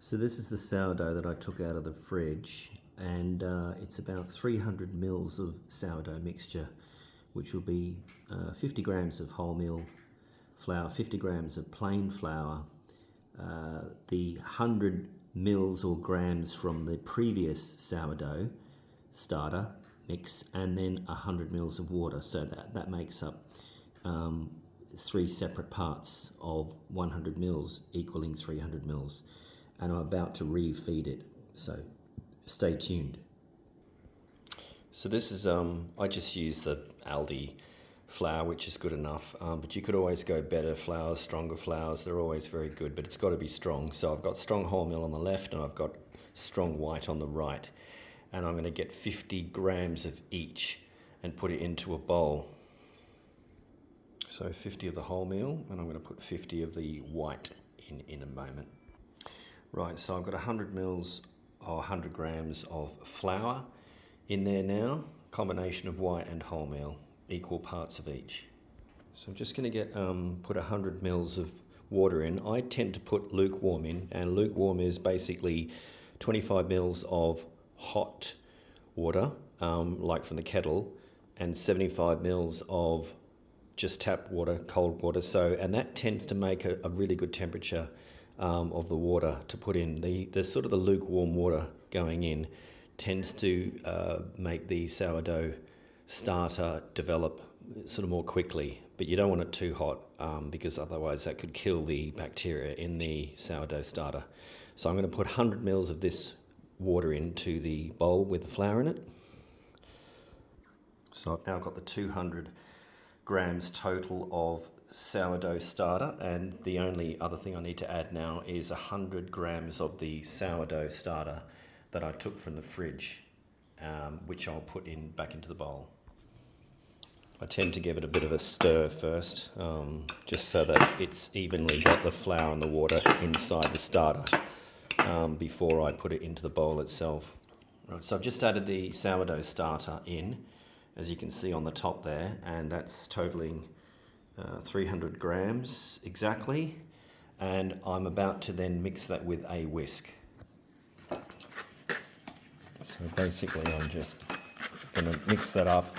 So this is the sourdough that I took out of the fridge, and it's about 300 mils of sourdough mixture, which will be 50 grams of wholemeal flour, 50 grams of plain flour, the 100 mils or grams from the previous sourdough starter mix, and then 100 mils of water. So that makes up 3 separate parts of 100 mils equaling 300 mils. And I'm about to refeed it, so stay tuned. So this is, I just use the Aldi flour, which is good enough, but you could always go better flours, stronger flours. They're always very good, but it's got to be strong. So I've got strong wholemeal on the left and I've got strong white on the right, and I'm going to get 50 grams of each and put it into a bowl. So 50 of the wholemeal, and I'm going to put 50 of the white in a moment. Right, so I've got 100 mils or 100 grams of flour in there now, combination of white and wholemeal, equal parts of each. So I'm just going to get put 100 mils of water in. I tend to put lukewarm in, and lukewarm is basically 25 mils of hot water, like from the kettle, and 75 mils of just tap water, cold water. So, and that tends to make a really good temperature of the water to put in. The sort of the lukewarm water going in tends to make the sourdough starter develop sort of more quickly, but you don't want it too hot because otherwise that could kill the bacteria in the sourdough starter. So I'm going to put 100 mils of this water into the bowl with the flour in it. So I've now got the 200 grams total of sourdough starter, and the only other thing I need to add now is 100 grams of the sourdough starter that I took from the fridge, which I'll put back into the bowl. I tend to give it a bit of a stir first, just so that it's evenly got the flour and the water inside the starter before I put it into the bowl itself. Right, so I've just added the sourdough starter in, as you can see on the top there, and that's totaling 300 grams exactly, and I'm about to then mix that with a whisk. So basically I'm just going to mix that up,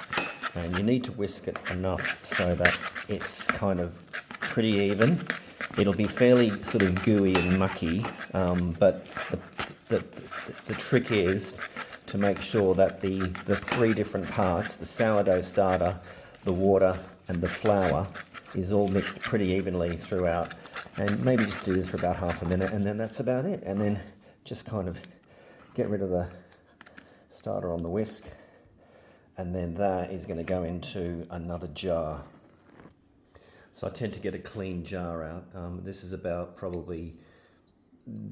and you need to whisk it enough so that it's kind of pretty even. It'll be fairly sort of gooey and mucky, but the trick is to make sure that the 3 different parts, the sourdough starter, the water and the flour, is all mixed pretty evenly throughout. And maybe just do this for about half a minute, and then that's about it. And then just kind of get rid of the starter on the whisk, and then that is going to go into another jar. So I tend to get a clean jar out. This is about probably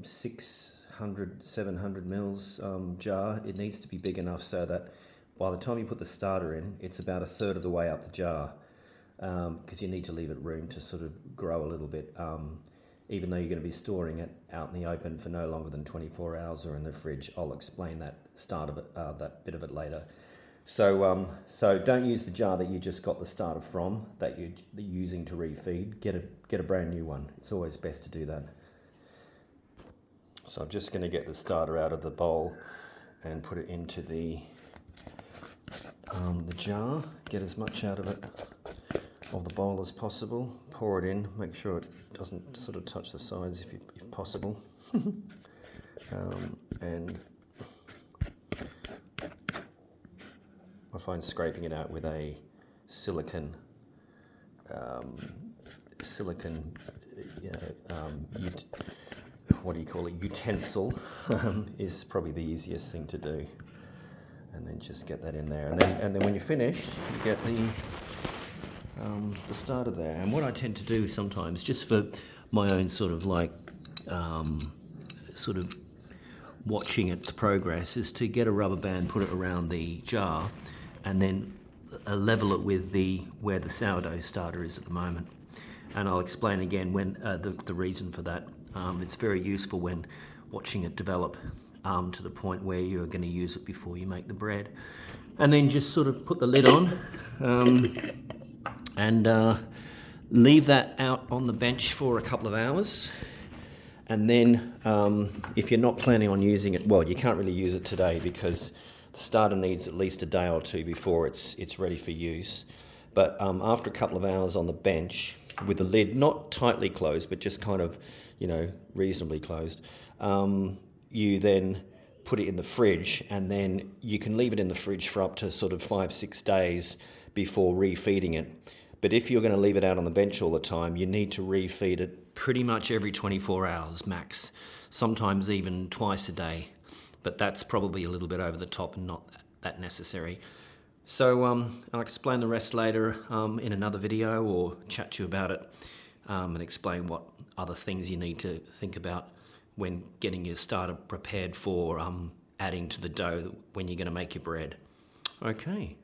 700 mils jar. It needs to be big enough so that by the time you put the starter in, it's about 1/3 of the way up the jar, because you need to leave it room to sort of grow a little bit, even though you're going to be storing it out in the open for no longer than 24 hours or in the fridge. I'll explain that that bit of it later. So don't use the jar that you just got the starter from, that you're using to refeed. Get a brand new one. It's always best to do that. So I'm just going to get the starter out of the bowl and put it into the jar. Get as much out of the bowl as possible. Pour it in. Make sure it doesn't sort of touch the sides if possible. And I find scraping it out with a silicone utensil is probably the easiest thing to do. And then just get that in there, and then when you're finished, you get the starter there. And what I tend to do sometimes, just for my own sort of like sort of watching its progress, is to get a rubber band, put it around the jar, and then level it with where the sourdough starter is at the moment. And I'll explain again when the reason for that. It's very useful when watching it develop to the point where you're going to use it before you make the bread. And then just sort of put the lid on and leave that out on the bench for a couple of hours. And then if you're not planning on using it, well, you can't really use it today because the starter needs at least a day or two before it's ready for use. But after a couple of hours on the bench with the lid not tightly closed, but just kind of, reasonably closed, you then put it in the fridge, and then you can leave it in the fridge for up to sort of 5-6 days before refeeding it. But if you're going to leave it out on the bench all the time, you need to refeed it pretty much every 24 hours max, sometimes even twice a day. But that's probably a little bit over the top and not that necessary. So I'll explain the rest later in another video, or chat to you about it and explain what other things you need to think about when getting your starter prepared for adding to the dough when you're going to make your bread. Okay,